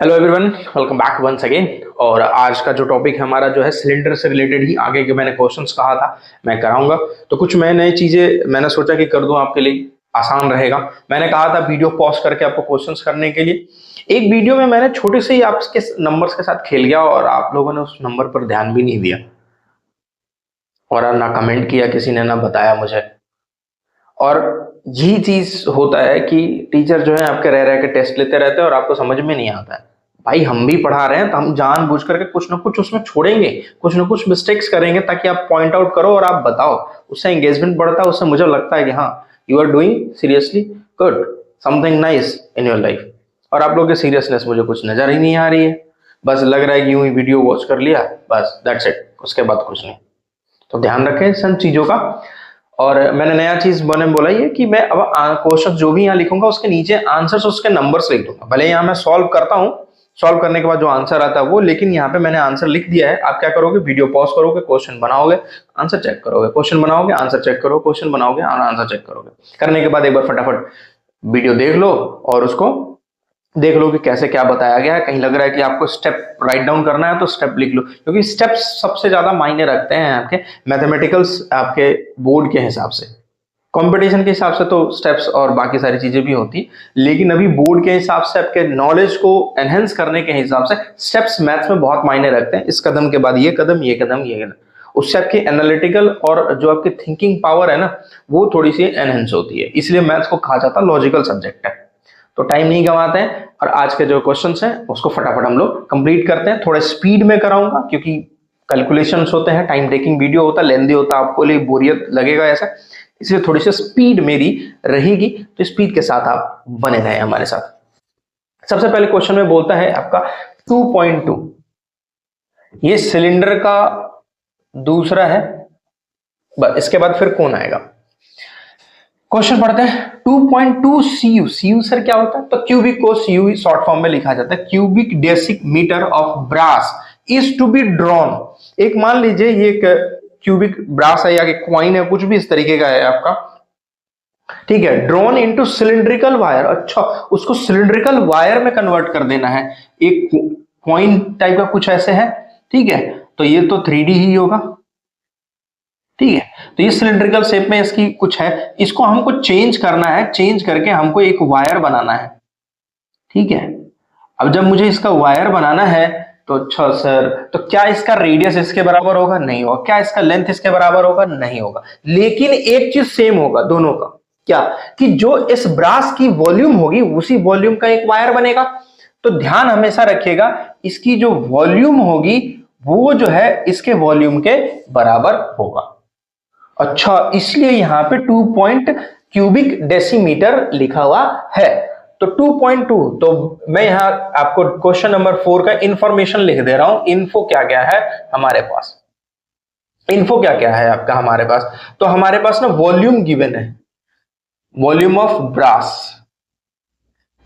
Hello everyone, welcome back once again. और आज का जो टॉपिक है हमारा जो है सिलेंडर से रिलेटेड ही आगे के मैंने क्वेश्चंस कहा था मैं कराऊंगा। तो कुछ मैं नई चीजें मैंने सोचा कि कर दूं आपके लिए, आसान रहेगा। मैंने कहा था वीडियो पॉज करके आपको क्वेश्चंस करने के लिए। एक वीडियो में मैंने छोटे से ही आपके नंबर्स के साथ खेल गया और आप लोगों ने उस नंबर पर ध्यान भी नहीं दिया और ना कमेंट किया किसी ने, ना बताया मुझे। और यही चीज होता है कि टीचर जो है आपके रह रह के टेस्ट लेते रहते हैं और आपको समझ में नहीं आता है। भाई हम भी पढ़ा रहे हैं तो हम जानबूझ करके कुछ ना कुछ उसमें छोड़ेंगे, कुछ ना कुछ मिस्टेक्स करेंगे ताकि आप पॉइंट आउट करो और आप बताओ। उससे एंगेजमेंट बढ़ता है, उससे मुझे लगता है कि हाँ, you are doing seriously good, something nice in your life. और आप लोगों की सीरियसनेस मुझे कुछ नजर ही नहीं आ रही है। बस लग रहा है कि यूं ही वीडियो वॉच कर लिया, बस दैट्स इट, उसके बाद कुछ नहीं। तो ध्यान रखें इन चीजों का। और मैंने नया चीज मैंने बोला ये कि मैं अब क्वेश्चन जो भी यहाँ लिखूंगा उसके नीचे आंसर्स, उसके नंबर्स लिख दूंगा। भले यहाँ मैं सॉल्व करता हूँ, सॉल्व करने के बाद जो आंसर आता है वो, लेकिन यहाँ पे मैंने आंसर लिख दिया है। आप क्या करोगे, वीडियो पॉज करोगे, क्वेश्चन बनाओगे, आंसर चेक करोगे, क्वेश्चन बनाओगे, आंसर चेक करोगे, क्वेश्चन बनाओगे, आंसर चेक करोगे। करने के बाद एक बार फटाफट वीडियो देख लो और उसको देख लो कि कैसे क्या बताया गया है। कहीं लग रहा है कि आपको स्टेप राइट डाउन करना है तो स्टेप लिख लो, क्योंकि स्टेप्स सबसे ज्यादा मायने रखते हैं आपके मैथमेटिकल्स, आपके बोर्ड के हिसाब से। कंपटीशन के हिसाब से तो स्टेप्स और बाकी सारी चीजें भी होती, लेकिन अभी बोर्ड के हिसाब से आपके नॉलेज को एनहेंस करने के हिसाब से स्टेप्स मैथ्स में बहुत मायने रखते हैं। इस कदम के बाद ये कदम, ये कदम, ये कदम, उससे आपकी एनालिटिकल और जो आपकी थिंकिंग पावर है ना, वो थोड़ी सी एनहेंस होती है। इसलिए मैथ्स को कहा जाता है लॉजिकल सब्जेक्ट है। तो टाइम नहीं गंवाते हैं और आज के जो क्वेश्चंस हैं उसको फटाफट हम लोग कंप्लीट करते हैं। थोड़ा स्पीड में कराऊंगा क्योंकि कैलकुलेशंस होते हैं, टाइम टेकिंग वीडियो होता है, लेंदी होता है, आपको लिए बोरियत लगेगा ऐसा, इसलिए थोड़ी सी स्पीड मेरी रहेगी। तो स्पीड के साथ आप बने रहे हमारे साथ। सबसे पहले क्वेश्चन में बोलता है आपका 2.2, ये सिलेंडर का दूसरा है, इसके बाद फिर कौन आएगा। क्वेश्चन पढ़ते हैं 2.2 CU। CU सर क्या होता है, तो क्यूबिक को CU शॉर्ट फॉर्म में लिखा जाता है, cubic decimetre of brass is to be drawn. एक मान लीजिए ये एक क्यूबिक ब्रास है या क्वाइन है, कुछ भी इस तरीके का है आपका, ठीक है, ड्रॉन इनटू सिलिंड्रिकल वायर। अच्छा, उसको सिलिंड्रिकल वायर में कन्वर्ट कर देना है, एक कॉइन टाइप का कुछ ऐसे है, ठीक है। तो ये तो 3D ही होगा, ठीक है। तो ये सिलिंड्रिकल शेप में इसकी कुछ है, इसको हमको चेंज करना है, चेंज करके हमको एक वायर बनाना है, ठीक है। अब जब मुझे इसका वायर बनाना है तो अच्छा सर, तो क्या इसका रेडियस इसके बराबर होगा? नहीं होगा। क्या इसका लेंथ इसके बराबर होगा? नहीं होगा। लेकिन एक चीज सेम होगा दोनों का, क्या, कि जो इस ब्रास की वॉल्यूम होगी उसी वॉल्यूम का एक वायर बनेगा। तो ध्यान हमेशा रखिएगा, इसकी जो वॉल्यूम होगी वो जो है इसके वॉल्यूम के बराबर होगा। अच्छा, इसलिए यहां पे 2 पॉइंट क्यूबिक डेसीमीटर लिखा हुआ है। तो 2.2, तो मैं यहां आपको क्वेश्चन नंबर 4 का इंफॉर्मेशन लिख दे रहा हूं। इन्फो क्या क्या है हमारे पास, इन्फो क्या क्या है आपका हमारे पास। तो हमारे पास ना वॉल्यूम गिवन है, वॉल्यूम ऑफ ब्रास,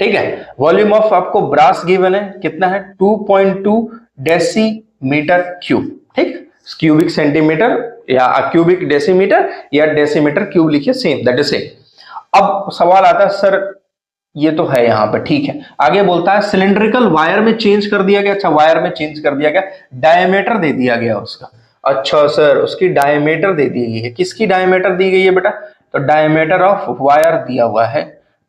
ठीक है। वॉल्यूम ऑफ आपको ब्रास गिवन है, कितना है 2.2 डेसीमीटर क्यूब, ठीक। क्यूबिक सेंटीमीटर या क्यूबिक डेसीमीटर या डेसीमीटर क्यूब लिखिए, सेम, दैट इज सेम। अब सवाल आता है सर ये तो है यहाँ पर, ठीक है। आगे बोलता है सिलिंड्रिकल वायर में चेंज कर दिया गया। अच्छा, वायर में चेंज कर दिया गया, डायमीटर दे दिया गया उसका। अच्छा सर, उसकी डायमीटर दे दी गई है, किसकी डायमीटर दी गई है बेटा, तो डायमीटर ऑफ वायर दिया हुआ है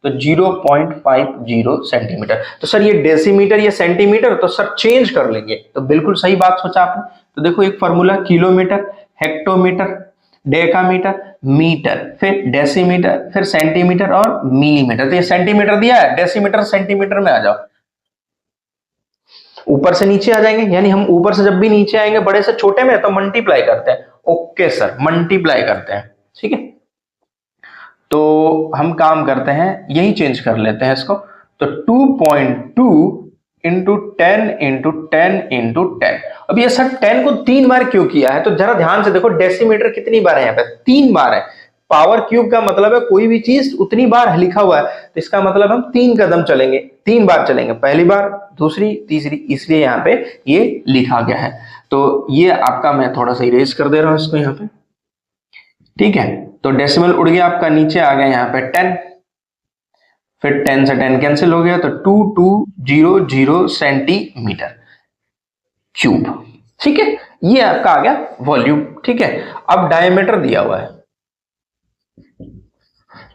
तो 0.50 सेंटीमीटर। तो सर ये डेसीमीटर या सेंटीमीटर, तो सर चेंज कर लेंगे। तो बिल्कुल सही बात सोचा आपने। तो देखो एक formula, kilometre, hectometre, decametre, metre, फिर डेसीमीटर, फिर सेंटीमीटर और मिलीमीटर। तो ये सेंटीमीटर दिया है, डेसीमीटर सेंटीमीटर में आ जाओ, ऊपर से नीचे आ जाएंगे। यानी हम ऊपर से जब भी नीचे आएंगे बड़े से छोटे में तो मल्टीप्लाई करते हैं। ओके सर, मल्टीप्लाई करते हैं, ठीक है। तो हम काम करते हैं, यही चेंज कर लेते हैं इसको। तो 2.2 इंटू 10 इंटू 10 इंटू 10। अब ये सर 10 को 3 बार क्यों किया है, तो जरा ध्यान से देखो, डेसीमीटर कितनी बार है यहाँ पे, 3 बार है। पावर क्यूब का मतलब है कोई भी चीज उतनी बार लिखा हुआ है, तो इसका मतलब हम 3 कदम चलेंगे, 3 बार चलेंगे, पहली बार, दूसरी, तीसरी, इसलिए यहाँ पे ये लिखा गया है। तो ये आपका, मैं थोड़ा सा इरेज कर दे रहा हूं इसको यहाँ पे, ठीक है। तो डेसिमल उड़ गया आपका, नीचे आ गया यहाँ पे 10, फिर 10 से 10 कैंसिल हो गया, तो 2200 सेंटीमीटर क्यूब। ठीक है, ये आपका आ गया वॉल्यूम। ठीक है, अब डायमीटर दिया हुआ है,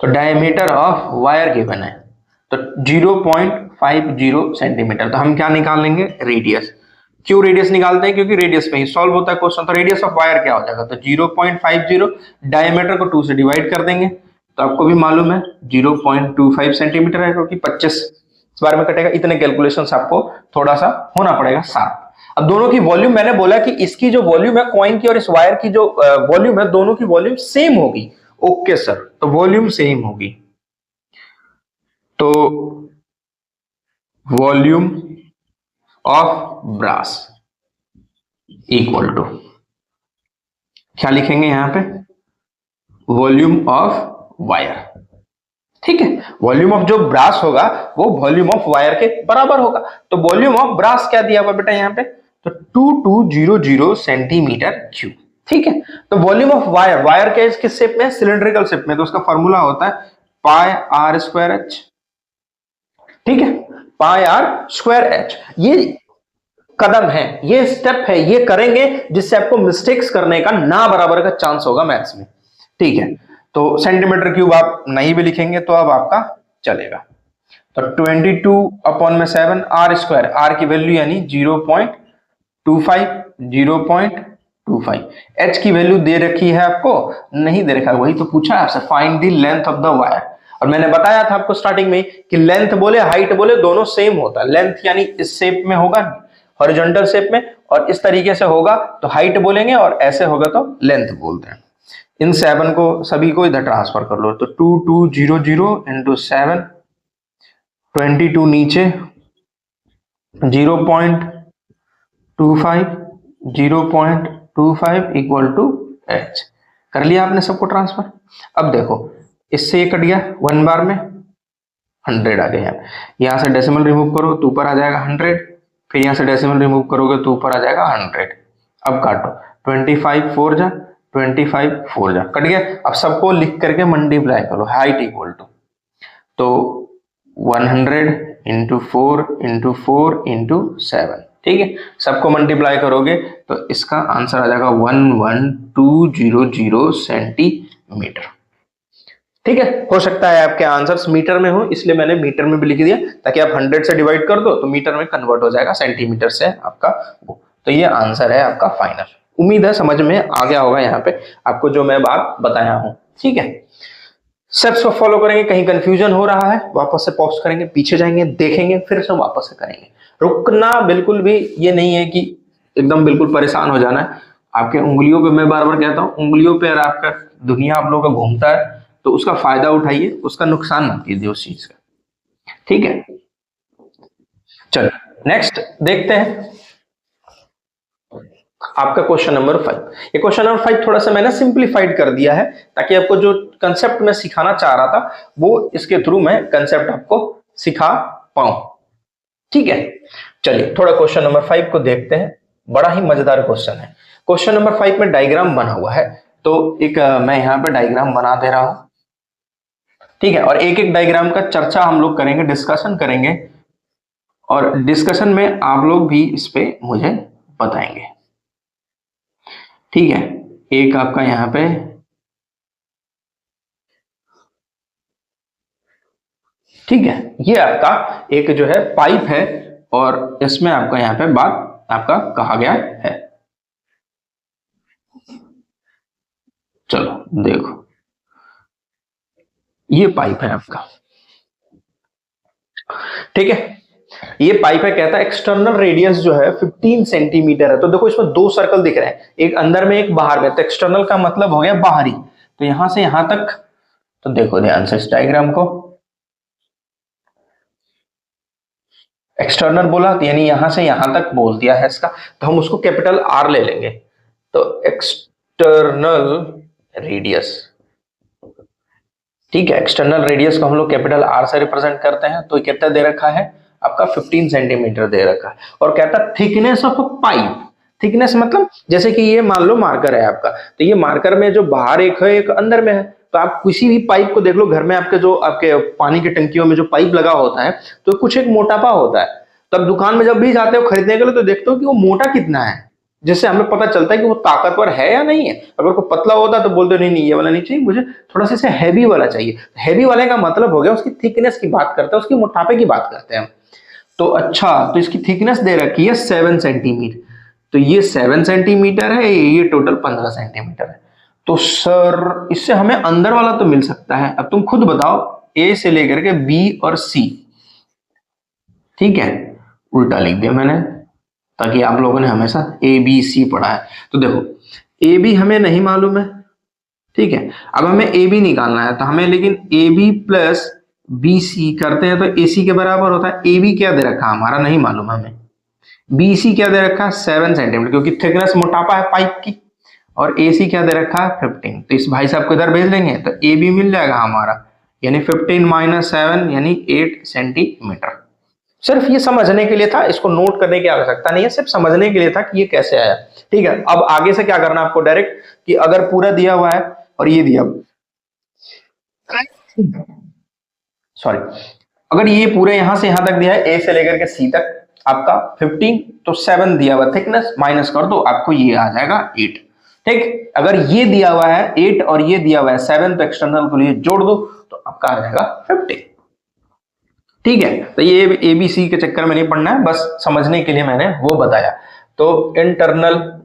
तो डायमीटर ऑफ वायर गिवन है तो 0.50 सेंटीमीटर। तो हम क्या निकाल लेंगे, रेडियस। क्यों रेडियस निकालते हैं, क्योंकि रेडियस पे ही सॉल्व होता है क्वेश्चन। तो रेडियस ऑफ वायर क्या हो जाएगा, तो 0.50, डायमीटर को 2 से डिवाइड कर देंगे, तो आपको भी मालूम है 0.25 सेंटीमीटर है, क्योंकि 25 इस बार में कटेगा। इतने कैलकुलेशंस आपको थोड़ा सा होना पड़ेगा साफ। अब दोनों की वॉल्यूम, मैंने बोला कि इसकी जो वॉल्यूम है कॉइन की और इस वायर की जो वॉल्यूम है, दोनों की वॉल्यूम सेम होगी। ओके सर, तो वॉल्यूम सेम होगी, तो volume of brass equal to क्या लिखेंगे यहां पे, वॉल्यूम ऑफ वायर। ठीक है, वॉल्यूम ऑफ जो ब्रास होगा वो वॉल्यूम ऑफ वायर के बराबर होगा। तो वॉल्यूम ऑफ ब्रास क्या दिया हुआ बेटा यहाँ पे, तो 2200 सेंटीमीटर क्यूब। ठीक है, तो वॉल्यूम ऑफ वायर, वायर के किस शेप में, सिलिंड्रिकल शेप में, तो उसका फॉर्मूला होता है पाई आर स्क्वायर एच। ठीक है, पाई आर स्क्वायर एच। ये कदम है, ये स्टेप है, ये करेंगे जिससे आपको मिस्टेक्स करने का ना बराबर का चांस होगा मैथ्स में। ठीक है, तो सेंटीमीटर क्यूब आप नहीं भी लिखेंगे तो अब आपका चलेगा। तो 22/7 आर स्क्वायर, आर की वैल्यू यानी 0.25 एच की वैल्यू दे रखी है आपको, नहीं दे रखा है, वही तो पूछा है आपसे, find the length of the wire. और मैंने बताया था आपको स्टार्टिंग में कि लेंथ बोले हाइट बोले दोनों सेम होता है। लेंथ यानी इस शेप में होगा, हॉरिजॉन्टल शेप में, और इस तरीके से होगा तो हाइट बोलेंगे, और ऐसे होगा तो लेंथ बोलते हैं। इन 7 को सभी को इधर ट्रांसफर कर लो, तो 2200 इंटू 7, 22 नीचे, 0.25 इक्वल टू एच। कर लिया आपने सबको ट्रांसफर। अब देखो इससे ये कट गया 1 बार में 100 आ गया। यहां से डेसिमल रिमूव करो तो ऊपर आ जाएगा 100, फिर यहां से डेसिमल रिमूव करोगे तो ऊपर आ जाएगा 100। अब काटो, 25 4 जा, 25 4 जा, कट गया। अब सबको लिख करके मल्टीप्लाई करो, हाइट इक्वल टू, तो 100 इंटू 4 इंटू 4 इंटू 7। ठीक है, सबको मल्टीप्लाई करोगे तो इसका आंसर आ जाएगा 11200 सेंटीमीटर। ठीक है, हो सकता है आपके आंसर्स मीटर में हो, इसलिए मैंने मीटर में भी लिख दिया, ताकि आप 100 से डिवाइड कर दो तो मीटर में कन्वर्ट हो जाएगा, सेंटीमीटर से आपका वो। तो ये आंसर है आपका फाइनल। उम्मीद है समझ में आ गया होगा यहाँ पे आपको जो मैं बात बताया हूं। ठीक है, स्टेप्स को फॉलो करेंगे, कहीं कंफ्यूजन हो रहा है वापस से पॉज करेंगे, पीछे जाएंगे, देखेंगे, फिर से वापस से करेंगे। रुकना बिल्कुल भी ये नहीं है कि एकदम बिल्कुल परेशान हो जाना है। आपके उंगलियों पे, मैं बार बार कहता हूँ, उंगलियों पे अगर आपका दुनिया आप लोगों का घूमता है तो उसका फायदा उठाइए, उसका नुकसान मत कीजिए उस चीज का। ठीक है, चलो नेक्स्ट देखते हैं आपका क्वेश्चन नंबर 5। ये क्वेश्चन नंबर 5 थोड़ा सा मैंने सिंप्लीफाइड कर दिया है, ताकि आपको जो कंसेप्ट मैं सिखाना चाह रहा था वो इसके थ्रू मैं कंसेप्ट आपको सिखा पाऊं। ठीक है, चलिए थोड़ा क्वेश्चन नंबर 5 को देखते हैं। बड़ा ही मजेदार क्वेश्चन है। क्वेश्चन नंबर 5 में डायग्राम बना हुआ है, तो एक मैं यहाँ पे डायग्राम बना दे रहा हूं। ठीक है, और एक एक डायग्राम का चर्चा हम लोग करेंगे, डिस्कशन करेंगे, और डिस्कशन में आप लोग भी इस पे मुझे बताएंगे। ठीक है, एक आपका यहाँ पे ठीक है, ये आपका एक जो है पाइप है, और इसमें आपका यहाँ पे बात आपका कहा गया है। चलो देखो, ये पाइप है आपका। ठीक है, ये पाइप है, कहता है एक्सटर्नल रेडियस जो है 15 सेंटीमीटर है। तो देखो इसमें 2 सर्कल दिख रहे हैं, एक अंदर में एक बाहर में। तो एक्सटर्नल का मतलब हो गया बाहरी, तो यहां से यहां तक। तो देखो ध्यान से इस डायग्राम को, एक्सटर्नल बोला तो यानी यहां से यहां तक बोल दिया है इसका, तो हम उसको कैपिटल आर ले लेंगे। तो एक्सटर्नल रेडियस, ठीक है, एक्सटर्नल रेडियस को हम लोग कैपिटल आर से रिप्रेजेंट करते हैं। तो कितना दे रखा है आपका 15 सेंटीमीटर दे रखा है। और कहता है थिकनेस ऑफ पाइप, थिकनेस मतलब जैसे कि ये मान लो मार्कर है आपका, तो ये मार्कर में जो बाहर एक है एक अंदर में है, तो आप किसी भी पाइप को देख लो, घर में आपके जो आपके पानी की टंकियों में जो पाइप लगा होता है तो कुछ एक मोटापा होता है। तो अब दुकान में जब भी जाते हो खरीदने के लिए तो देखते हो कि वो मोटा कितना है, जिससे हमें पता चलता है कि वो ताकतवर है या नहीं है। अगर कोई पतला होता है तो बोलते नहीं नहीं ये वाला नहीं चाहिए, मुझे थोड़ा सा हैवी वाला चाहिए। हैवी वाले का मतलब हो गया उसकी थिकनेस की बात करते हैं, उसकी मोटापे की बात करते हैं। तो अच्छा, तो इसकी थिकनेस दे रखी है 7 सेंटीमीटर, तो ये 7 सेंटीमीटर है, ये टोटल 15 सेंटीमीटर है। तो सर इससे हमें अंदर वाला तो मिल सकता है। अब तुम खुद बताओ, ए से लेकर के बी और सी, ठीक है, उल्टा लिख दिया मैंने ताकि आप लोगों ने हमेशा ए बी सी पढ़ा है। तो देखो ए बी हमें नहीं मालूम है, ठीक है, अब हमें ए बी निकालना है तो हमें, लेकिन A B plus B C करते हैं तो ए सी के बराबर होता है। ए बी क्या दे रखा हमारा नहीं मालूम हमें, बी सी क्या दे रखा है 7 सेंटीमीटर, क्योंकि थिकनेस मोटापा है पाइप की, और ए सी क्या दे रखा है 15। तो इस भाई साहब को इधर भेज देंगे तो ए बी मिल जाएगा हमारा, यानी 15 माइनस 7 यानी 8 सेंटीमीटर। सिर्फ ये समझने के लिए था, इसको नोट करने की आवश्यकता नहीं है, सिर्फ समझने के लिए था कि ये कैसे आया, ठीक है। अब आगे से क्या करना है आपको, डायरेक्ट कि अगर पूरा दिया हुआ है और ये दिया, सॉरी, अगर ये पूरे यहां से यहां तक दिया है, ए से लेकर के सी तक आपका 15, तो 7 दिया हुआ थिकनेस, माइनस कर दो आपको ये आ जाएगा 8, ठीक। अगर ये दिया हुआ है 8 और ये दिया हुआ है 7, तो एक्सटर्नल को लिए जोड़ दो तो आपका आ जाएगा 15, ठीक है। तो ये एबीसी के चक्कर में नहीं पढ़ना है, बस समझने के लिए मैंने वो बताया। तो इंटरनल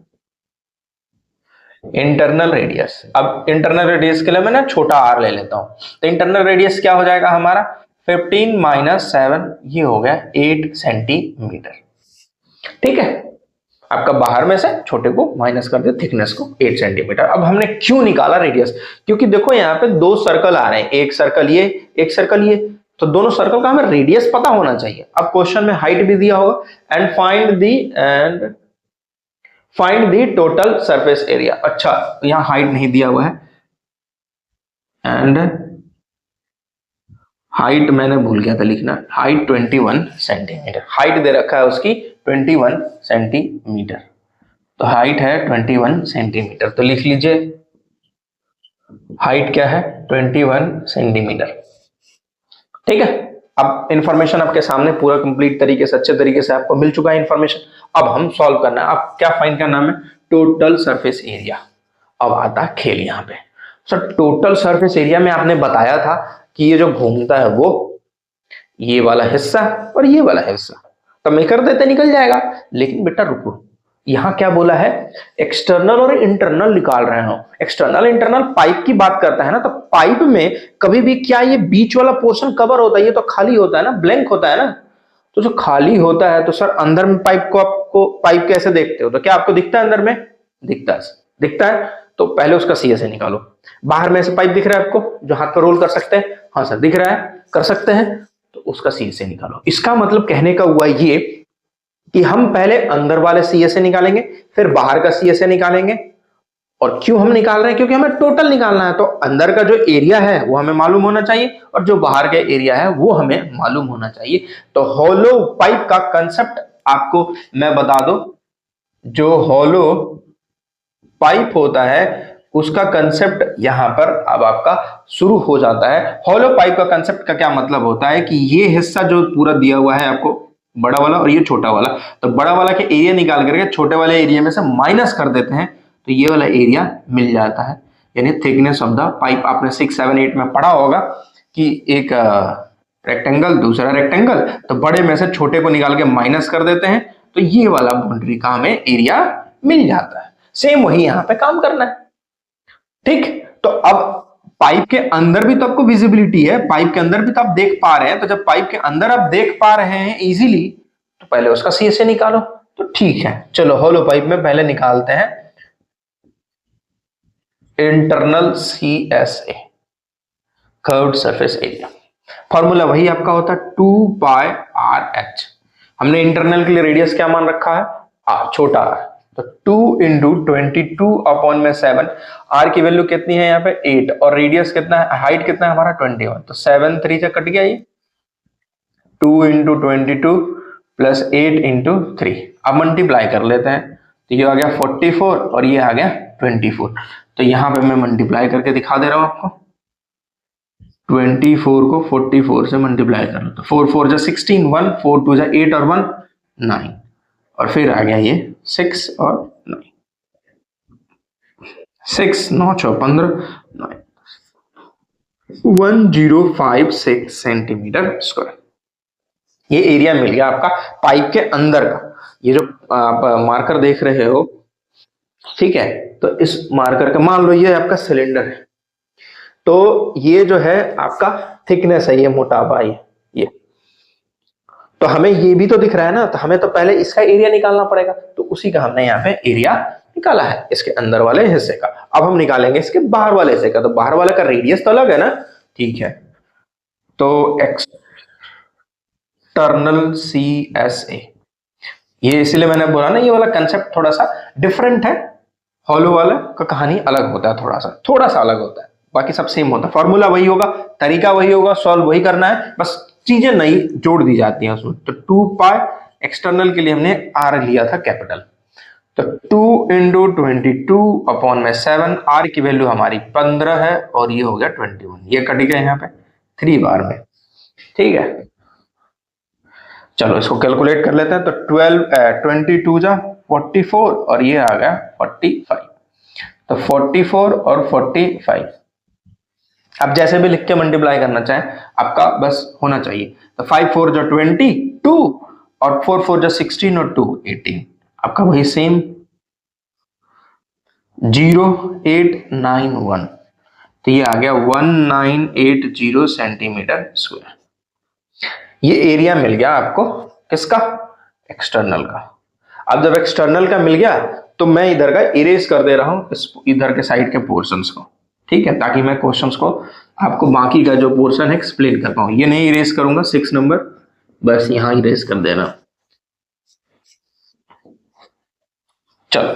रेडियस, अब इंटरनल रेडियस के लिए मैं ना छोटा आर ले लेता हूं, तो इंटरनल रेडियस क्या हो जाएगा हमारा 15 माइनस 7, ये हो गया 8 सेंटीमीटर, ठीक है। आपका बाहर में से छोटे को माइनस कर दे, थिकनेस को 8 सेंटीमीटर। अब हमने क्यों निकाला रेडियस, क्योंकि देखो यहाँ पे दो सर्कल आ रहे हैं, एक सर्कल ये एक सर्कल ये, तो दोनों सर्कल का हमें रेडियस पता होना चाहिए। अब क्वेश्चन में हाइट भी दिया होगा, and find the total surface area. अच्छा यहां हाइट नहीं दिया हुआ है, एंड हाइट मैंने भूल गया था लिखना, हाइट 21 सेंटीमीटर, हाइट दे रखा है उसकी 21 सेंटीमीटर, तो हाइट है 21 सेंटीमीटर, तो लिख लीजिए हाइट क्या है 21 सेंटीमीटर, ठीक है। अब इंफॉर्मेशन आपके सामने पूरा कंप्लीट तरीके से, अच्छे तरीके से आपको मिल चुका है इंफॉर्मेशन। अब हम सॉल्व करना है, अब क्या फाइंड करना है, टोटल सरफेस एरिया। अब आता है खेल यहाँ पे। सर टोटल सरफेस एरिया में आपने बताया था कि ये जो घूमता है वो ये वाला हिस्सा और ये वाला हिस्सा, तो मैं कर देते निकल जाएगा, लेकिन बेटा रुको, यहां क्या बोला है, एक्सटर्नल और इंटरनल निकाल रहे हो। एक्सटर्नल इंटरनल पाइप की बात करता है ना, तो पाइप में कभी भी क्या ये बीच वाला पोर्शन कवर होता है, ये तो खाली होता है ना, ब्लैंक होता है ना। तो जो खाली होता है, तो सर अंदर में पाइप को आपको पाइप कैसे देखते हो, तो क्या आपको दिखता है अंदर में, दिखता है, तो पहले उसका सी से निकालो। बाहर में से पाइप दिख रहा है आपको जो हाथ पर रोल कर सकते हैं, हाँ सर दिख रहा है, कर सकते हैं, तो उसका सी से निकालो। इसका मतलब कहने का हुआ ये कि हम पहले अंदर वाले सी से निकालेंगे, फिर बाहर का सी से निकालेंगे। और क्यों हम निकाल रहे हैं, क्योंकि हमें टोटल निकालना है, तो अंदर का जो एरिया है वो हमें मालूम होना चाहिए और जो बाहर का एरिया है वो हमें मालूम होना चाहिए। तो हॉलो पाइप का कंसेप्ट आपको मैं बता दूं, जो हॉलो पाइप होता है उसका कंसेप्ट यहां पर अब आपका शुरू हो जाता है। हॉलो पाइप का कंसेप्ट का क्या मतलब होता है कि ये हिस्सा जो पूरा दिया हुआ है आपको, बड़ा वाला और ये छोटा वाला, तो बड़ा वाला के एरिया निकाल करके छोटे वाले एरिया में से माइनस कर देते हैं, तो ये वाला एरिया मिल जाता है, यानी थिकनेस ऑफ द पाइप। आपने 6, 7, 8 में पढ़ा होगा कि एक रेक्टेंगल दूसरा रेक्टेंगल, तो बड़े में से छोटे को निकाल के माइनस कर देते हैं, तो ये वाला बाउंड्री का हमें एरिया मिल जाता है। सेम वही यहां पे काम करना है, ठीक। तो अब पाइप के अंदर भी तो आपको विजिबिलिटी है, पाइप के अंदर भी तो आप देख पा रहे हैं, तो जब पाइप के अंदर आप देख पा रहे हैं इजीली, तो पहले उसका सी से निकालो, तो ठीक है। चलो हॉलो पाइप में पहले निकालते हैं internal CSA, curved surface area. Formula वही आपका होता है 2πRH। हमने इंटरनल के लिए रेडियस क्या मान रखा है, r, छोटा r, तो 2 इंटू 22/7। r की वैल्यू कितनी है यहाँ पे 8, और रेडियस कितना है, हाइट कितना है हमारा 21, तो 7 3 से कट गया ये, 2 इंटू 22 प्लस 8 इंटू 3। अब मल्टीप्लाई कर लेते हैं, तो ये आ गया 44 और ये आ गया 24। तो यहाँ पे मैं मल्टीप्लाई करके दिखा दे रहा हूं आपको, 24 को 44 से मल्टीप्लाई कर लो तो 4 4 जा 16, 1 4 2 जा 8 और 1 9, और फिर आ गया ये 6 और 9, 6 9 6 15 9 1056 सेंटीमीटर स्क्वायर। ये एरिया मिल गया आपका पाइप के अंदर का। ये जो आप मार्कर देख रहे हो, ठीक है, तो इस मार्कर का मान लो ये आपका सिलेंडर है, तो ये जो है आपका थिकनेस है, ये मोटापा है ये। तो हमें ये भी तो दिख रहा है ना, तो हमें तो पहले इसका एरिया निकालना पड़ेगा, तो उसी का हमने यहाँ पे एरिया निकाला है इसके अंदर वाले हिस्से का। अब हम निकालेंगे इसके बाहर वाले हिस्से का, तो बाहर वाले का रेडियस तो अलग है ना, ठीक है। तो एक्सटर्नल CSA, ये इसलिए मैंने बोला ना, ये वाला कंसेप्ट थोड़ा सा डिफरेंट है, हॉलो वाला का कहानी अलग होता है, थोड़ा सा अलग होता है, बाकी सब सेम होता है, फॉर्मूला वही होगा, तरीका वही होगा, सॉल्व वही करना है, बस चीजें नई जोड़ दी जाती हैं उसमें। तो 2 पाई एक्सटर्नल के लिए हमने आर लिया था कैपिटल, तो 2 इंटू 22 अपॉन में 7, आर की वैल्यू हमारी 15 है और ये हो गया 21, ये कट गया यहाँ पे 3 बार में, ठीक है। चलो इसको कैलकुलेट कर लेते हैं, तो 22 जा 44 और ये आ गया 45, तो 44 और 45 अब जैसे भी लिख के मल्टीप्लाई करना चाहें आपका बस होना चाहिए। तो 5 4 जो 22 और 4 4 जो 16 और 2 18, आपका वही सेम 0891, तो ये आ गया 1980 सेंटीमीटर स्क्वायर। ये एरिया मिल गया आपको किसका, एक्सटर्नल का। अब जब एक्सटर्नल का मिल गया तो मैं इधर का इरेज कर दे रहा हूं, इस इधर के साइड के पोर्शंस को, ठीक है, ताकि मैं क्वेश्चंस को आपको बाकी का जो पोर्शन है एक्सप्लेन कर पाऊं। ये नहीं इरेज करूंगा 6 नंबर, बस यहां इरेज कर देना। चलो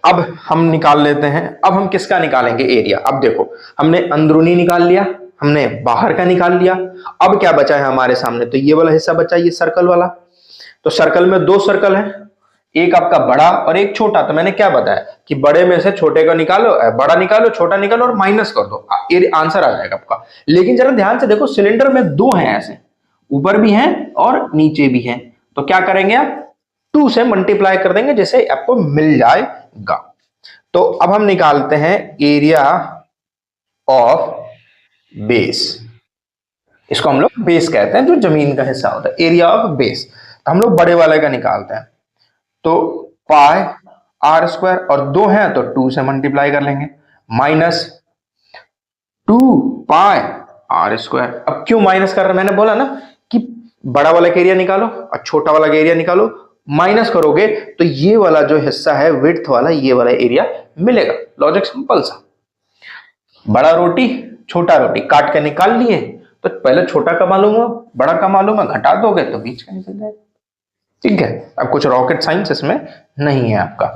अब हम निकाल लेते हैं, अब हम किसका निकालेंगे एरिया। अब देखो हमने अंदरूनी निकाल लिया, हमने बाहर का निकाल लिया, अब क्या बचा है हमारे सामने, तो ये वाला हिस्सा बचा, ये सर्कल वाला। तो सर्कल में 2 सर्कल है, एक आपका बड़ा और एक छोटा। तो मैंने क्या बताया कि बड़े में से छोटे को निकालो, बड़ा निकालो, छोटा निकालो और माइनस कर दो, ये आंसर आ जाएगा आपका। लेकिन जरा ध्यान से देखो, सिलेंडर में 2 हैं ऐसे, ऊपर भी हैं और नीचे भी हैं, तो क्या करेंगे आप 2 से मल्टीप्लाई कर देंगे, जैसे आपको मिल जाएगा। तो अब हम निकालते हैं एरिया ऑफ बेस, इसको हम लोग बेस कहते हैं, जो जमीन का हिस्सा होता है, एरिया ऑफ बेस। तो हम लोग बड़े वाले का निकालते हैं, तो पाई आर स्क्वायर, और 2 हैं तो 2 से मल्टीप्लाई कर लेंगे, माइनस 2 पाई आर स्क्वायर। अब क्यों माइनस कर रहे हैं, मैंने बोला ना कि बड़ा वाला का एरिया निकालो और छोटा वाला का एरिया निकालो, माइनस करोगे तो ये वाला जो हिस्सा है विड्थ वाला, ये वाला एरिया मिलेगा। लॉजिक सिंपल सा, बड़ा रोटी छोटा रोटी काट के निकाल लिए, तो पहले छोटा का मालूम हो बड़ा का मालूम है, घटा दोगे तो बीच का निकल जाएगा, ठीक है। अब कुछ रॉकेट साइंस इसमें नहीं है आपका।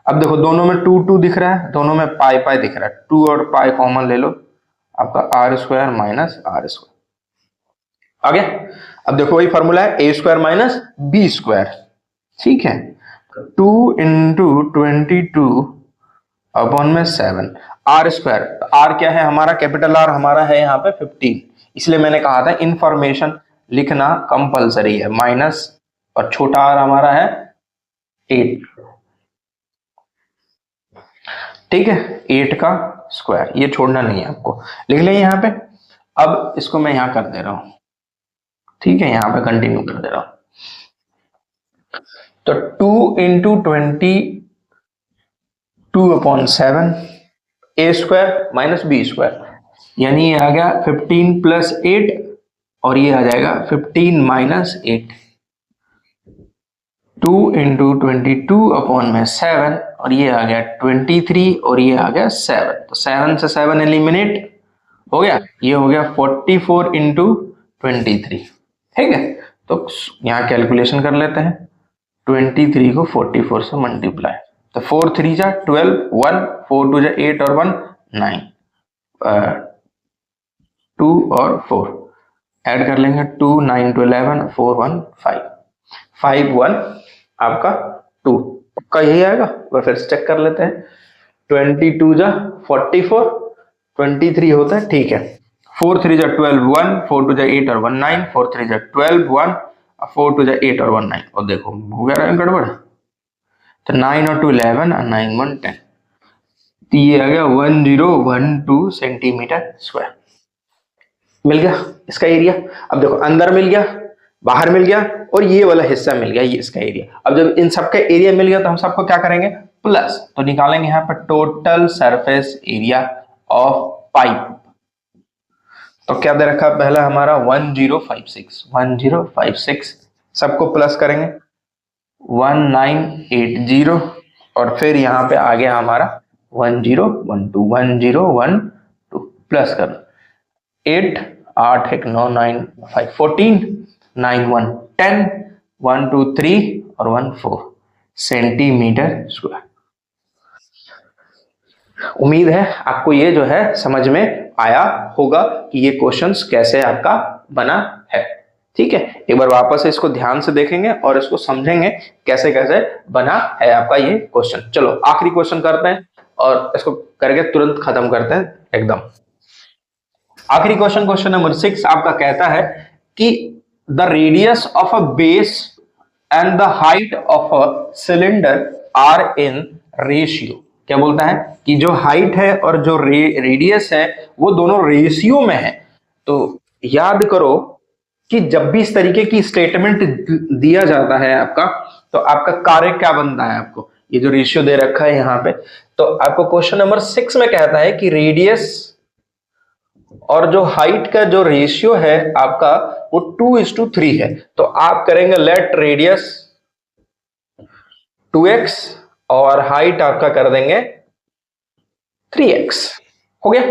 अब देखो दोनों में 2 2 दिख रहा है, दोनों में पाई पाई दिख रहा है, 2 और पाई कॉमन ले लो, आपका R square minus R square आ गया। अब देखो वही फॉर्मूला है, A square minus B square, ठीक है। 2 इंटू 22 अपॉन में 7, आर स्क्वायर, आर क्या है हमारा, कैपिटल आर हमारा है यहाँ पे 15, इसलिए मैंने कहा था इंफॉर्मेशन लिखना कंपलसरी है, माइनस और छोटा आर हमारा है 8, ठीक है, 8 का स्क्वायर, ये छोड़ना नहीं है आपको, लिख लें यहाँ पे। अब इसको मैं यहां कर दे रहा हूं, ठीक है, यहां पे कंटिन्यू कर दे रहा हूं। तो 2 इंटू 22 अपॉन 7, ए स्क्वायर माइनस बी स्क्वायर, यानी ये आ गया 15 प्लस 8 और ये आ जाएगा 15 माइनस 8, 2 इंटू 22 अपॉन में 7 और ये आ गया 23 और ये आ गया 7, तो 7 से 7 एलिमिनेट हो गया, ये हो गया 44 इंटू 23, ठीक है। तो यहाँ कैलकुलेशन कर लेते हैं, 23 को 44 से मल्टीप्लाई, तो 4 3 जा 12, 1 4 2 जा 8 और 1 9, 2 और 4 ऐड कर लेंगे, 2 9 to 11 4 1 5 5 1 आपका 2, पक्का यही आएगा। वह फिर चेक कर लेते हैं, 22 जा 44, 23 होता है, ठीक है। 4 3 जा 12 1, 4 2 जा 8 और 1 9, 4 3 जा 12 1, 4 2 जा 8 और 1 9, और देखो हो गया गड़बड़। तो 9 और 2 11 और 9 1 10, तो ये आ गया 1012 सेंटीमीटर स्क्वायर। मिल गया इसका एरिया। अब देखो अंदर मिल गया, बाहर मिल गया, और ये वाला हिस्सा मिल गया, ये इसका एरिया। अब जब इन सबका एरिया मिल गया तो हम सबको क्या करेंगे, प्लस, तो निकालेंगे यहाँ पर total surface area of pipe. तो क्या दे रखा है पहला हमारा 1056 सबको प्लस करेंगे 1980, और फिर यहाँ पे आ गया हमारा 1012 प्लस कर 8 8 1 9 9 5 14 9 1 10 1 2 3 और 1 4 सेंटीमीटर स्क्वायर। उम्मीद है आपको ये जो है समझ में आया होगा कि ये क्वेश्चंस कैसे आपका बना है। ठीक है, एक बार वापस से इसको ध्यान से देखेंगे और इसको समझेंगे कैसे कैसे बना है आपका ये क्वेश्चन। चलो आखिरी क्वेश्चन करते हैं और इसको करके तुरंत खत्म करते हैं एकदम। आखिरी क्वेश्चन, क्वेश्चन नंबर 6 आपका कहता है कि the radius of a base and the height of a cylinder are in ratio. क्या बोलता है कि जो हाइट है और जो रेडियस है वो दोनों रेशियो में है। तो याद करो कि जब भी इस तरीके की स्टेटमेंट दिया जाता है आपका, तो आपका कार्य क्या बनता है, आपको ये जो रेशियो दे रखा है यहाँ पे, तो आपको क्वेश्चन नंबर 6 में कहता है कि रेडियस और जो हाइट का जो रेशियो है आपका वो 2:3 है। तो आप करेंगे लेट रेडियस 2x और हाइट आपका कर देंगे 3x। हो गया।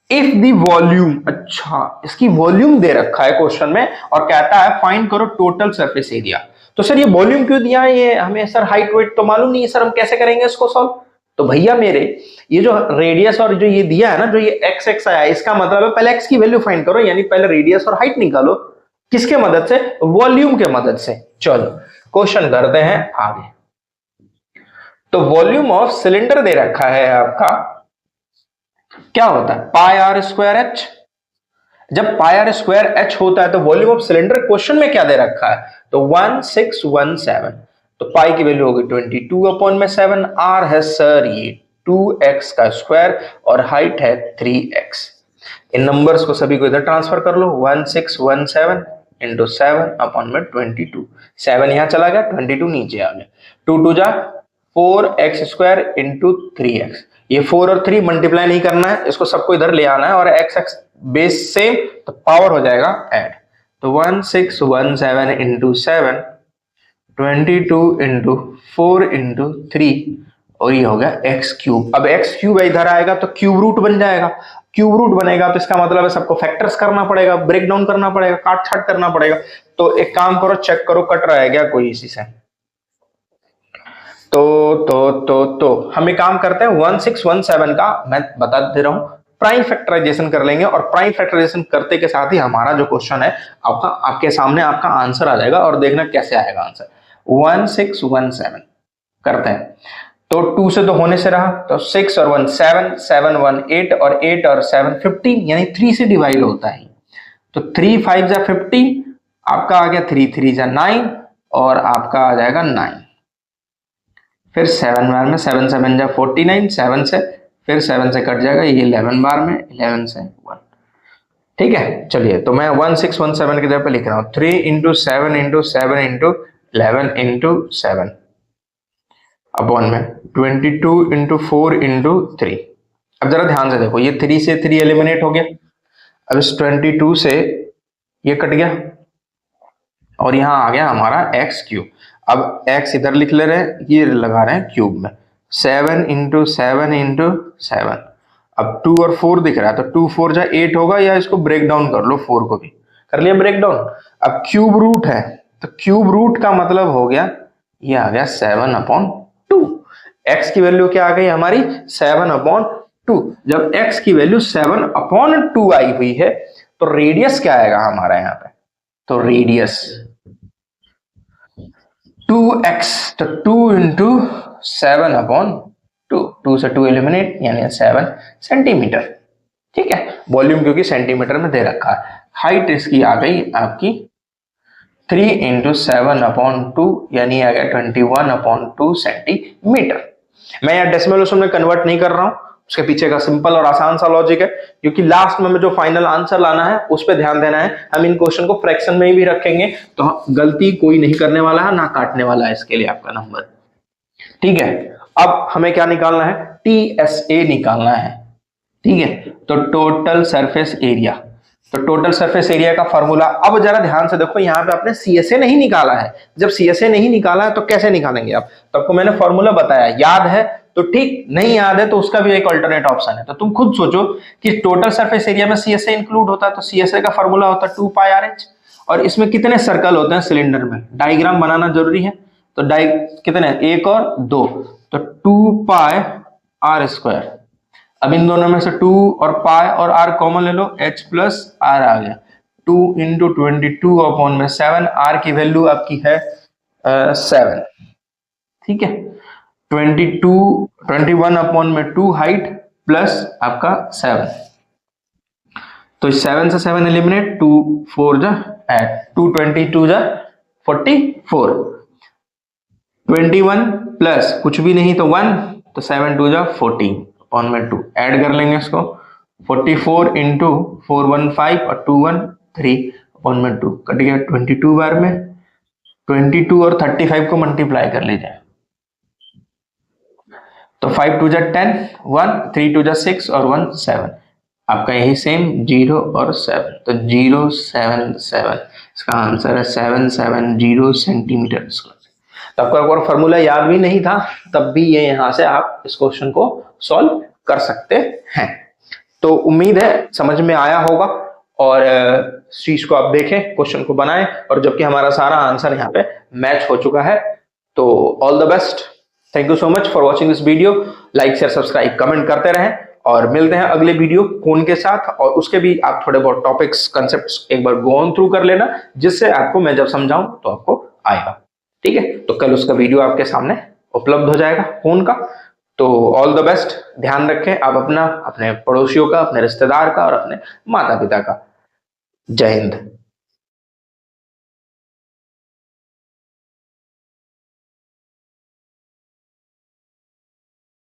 इफ दी वॉल्यूम, अच्छा इसकी वॉल्यूम दे रखा है क्वेश्चन में और कहता है फाइंड करो टोटल सरफेस एरिया। तो सर ये वॉल्यूम क्यों दिया है, ये हमें सर हाइट वेट तो मालूम नहीं है सर, हम कैसे करेंगे इसको सॉल्व। तो भैया मेरे ये जो रेडियस और जो ये दिया है ना, जो ये x x आया, इसका मतलब है पहले x की वैल्यू फाइंड करो, यानी पहले रेडियस और हाइट निकालो। किसके मदद से, वॉल्यूम के मदद से। चलो क्वेश्चन करते हैं आगे। तो वॉल्यूम ऑफ सिलेंडर दे रखा है आपका, क्या होता है पाई आर स्क्वायर एच। जब पाई आर स्क्वायर एच होता है तो वॉल्यूम ऑफ सिलेंडर क्वेश्चन में क्या दे रखा है, तो 1617। तो पाई की वैल्यू होगी 22/7, आर है सर ये 2x का स्क्वायर और हाइट है 3x। इन नंबर्स को सभी को इधर ट्रांसफर कर लो, 1617 इंटू 7/22। 7 यहां चला गया, 22 नीचे आ गया, 2 2 जा 4x स्क्वायर इंटू 3x। ये 4 और 3 मल्टीप्लाई नहीं करना है, इसको सबको इधर ले आना है और x x बेस सेम, तो पावर हो जाएगा ऐड। तो 1617 इंटू 7, 22 इंटू 4 इंटू 3, और ये हो गया x क्यूब। अब x क्यूब इधर आएगा तो क्यूब रूट बन जाएगा, क्यूब रूट बनेगा तो इसका मतलब है सबको फैक्टर्स करना पड़ेगा, ब्रेक डाउन करना पड़ेगा, काट छाट करना पड़ेगा। तो एक काम करो, चेक करो कट रहा है क्या कोई इसी से। तो हम एक काम करते हैं, 1617 का मैं बता दे रहा हूं, प्राइम फैक्टराइजेशन कर लेंगे और प्राइम फैक्टराइजेशन करते के साथ ही हमारा जो क्वेश्चन है आपका आपके सामने आपका आंसर आ जाएगा, और देखना कैसे आएगा आंसर। 1617 करते हैं, तो 2 से तो होने से रहा, तो 6 और 1 7, 7 1 8 और 8 और 7 15, यानी 3 से डिवाइड होता है। तो 3 5 जा 15, आपका आ गया 3 3 जा 9 और आपका आ जाएगा 9। फिर 7 बार में 7 7 जा 49, 7 से फिर 7 से कट जाएगा, ये 11 बार में 11 से 1। ठीक है, चलिए तो मैं 1617 की जगह पे लिख रहा हूँ 3 into 7 into 7 into 11 into 7 upon में 22 इंटू 4 इंटू 3। अब जरा ध्यान से देखो, ये 3 से 3 एलिमिनेट हो गया, अब इस 22 से ये कट गया और यहाँ आ गया हमारा x क्यूब। अब x इधर लिख ले रहे हैं, ये लगा रहे हैं क्यूब में, 7 इंटू 7 इंटू 7। अब 2 और 4 दिख रहा है, तो 2 4 जा 8 होगा, या इसको ब्रेक डाउन कर लो, 4 को भी कर लिया ब्रेक डाउन। अब क्यूब रूट है, तो क्यूब रूट का मतलब हो गया ये आ गया 7/2। x की वैल्यू क्या आ गई हमारी 7/2। जब x की वैल्यू 7/2 आई हुई है तो रेडियस क्या आएगा हमारा यहाँ पे, तो रेडियस 2x, तो 2 इंटू 7/2, 2 से 2 एलिमिनेट यानी 7 सेंटीमीटर। वॉल्यूम क्योंकि सेंटीमीटर में दे रखा है। हाइट इसकी आ गई आपकी 3 × 7/2 यानी आ गया 21/2 सेंटीमीटर। मैं यहाँ डेसिमल में कन्वर्ट नहीं कर रहा हूं, उसके पीछे का सिंपल और आसान सा लॉजिक है, क्योंकि लास्ट में जो फाइनल आंसर लाना है उस पर ध्यान देना है। हम इन क्वेश्चन को फ्रैक्शन में भी रखेंगे तो गलती कोई नहीं करने वाला है, ना काटने वाला है इसके लिए आपका नंबर। ठीक है, अब हमें क्या निकालना है, TSA निकालना है। ठीक है, तो टोटल सरफेस एरिया, तो टोटल सरफेस एरिया का फॉर्मूला, अब जरा ध्यान से देखो, यहाँ पे आपने CSA नहीं निकाला है। जब CSA नहीं निकाला है तो कैसे निकालेंगे आप, तो आपको मैंने फॉर्मूला बताया, याद है तो ठीक, नहीं याद है तो उसका भी एक अल्टरनेट ऑप्शन है। तो तुम खुद सोचो कि टोटल सरफेस एरिया में CSA इंक्लूड होता है, तो CSA का फॉर्मूला होता है 2πRH। और इसमें कितने सर्कल होते हैं सिलेंडर में, डायग्राम बनाना जरूरी है, तो कितने, 1 और 2, तो 2πr²। अब इन दोनों में से 2 और पाई और r कॉमन ले लो, h + r आ गया, 2 × 22/7, r की वैल्यू आपकी है 7। ठीक है, 21/2 हाइट प्लस आपका 7, तो 7 से 7 एलिमिनेट, 2 4 जा 8, 2 22 जा 44, 21 प्लस कुछ भी नहीं तो 1, तो 7 2 जा 14/2, ऐड कर लेंगे इसको, 44 × 4 1 5 और 2 1 3/2, कट गया 22 बार में। 22 और 35 को मल्टीप्लाई कर लीजिए, तो 5 2 जा 10, 1 3 2 जा 6 और 1 7, आपका यही सेम 0 और 7, तो 0 7 7, इसका आंसर है 770 सेंटीमीटर स्क्वायर। तो आपको एक बार फॉर्मूला याद भी नहीं था, तब भी ये यहाँ से आप इस क्वेश्चन को सॉल्व कर सकते हैं। तो उम्मीद है समझ में आया होगा, और इस चीज को आप देखें, क्वेश्चन को बनाएं, और जबकि हमारा सारा आंसर यहाँ पे मैच हो चुका है। तो all the best, thank you so much for watching this video. Like share subscribe comment करते रहें, और मिलते हैं अगले वीडियो कौन के साथ, और उसके भी आप थोड़े बहुत टॉपिक्स कंसेप्ट्स एक बार गो ऑन थ्रू कर लेना, जिससे आपको मैं जब समझाऊं तो आपको आएगा। ठीक है, तो कल उसका वीडियो आपके सामने उपलब्ध हो जाएगा कौन का। तो ऑल द बेस्ट, ध्यान रखें आप अपना, अपने पड़ोसियों का, अपने रिश्तेदार का और अपने माता पिता का। जय हिंद।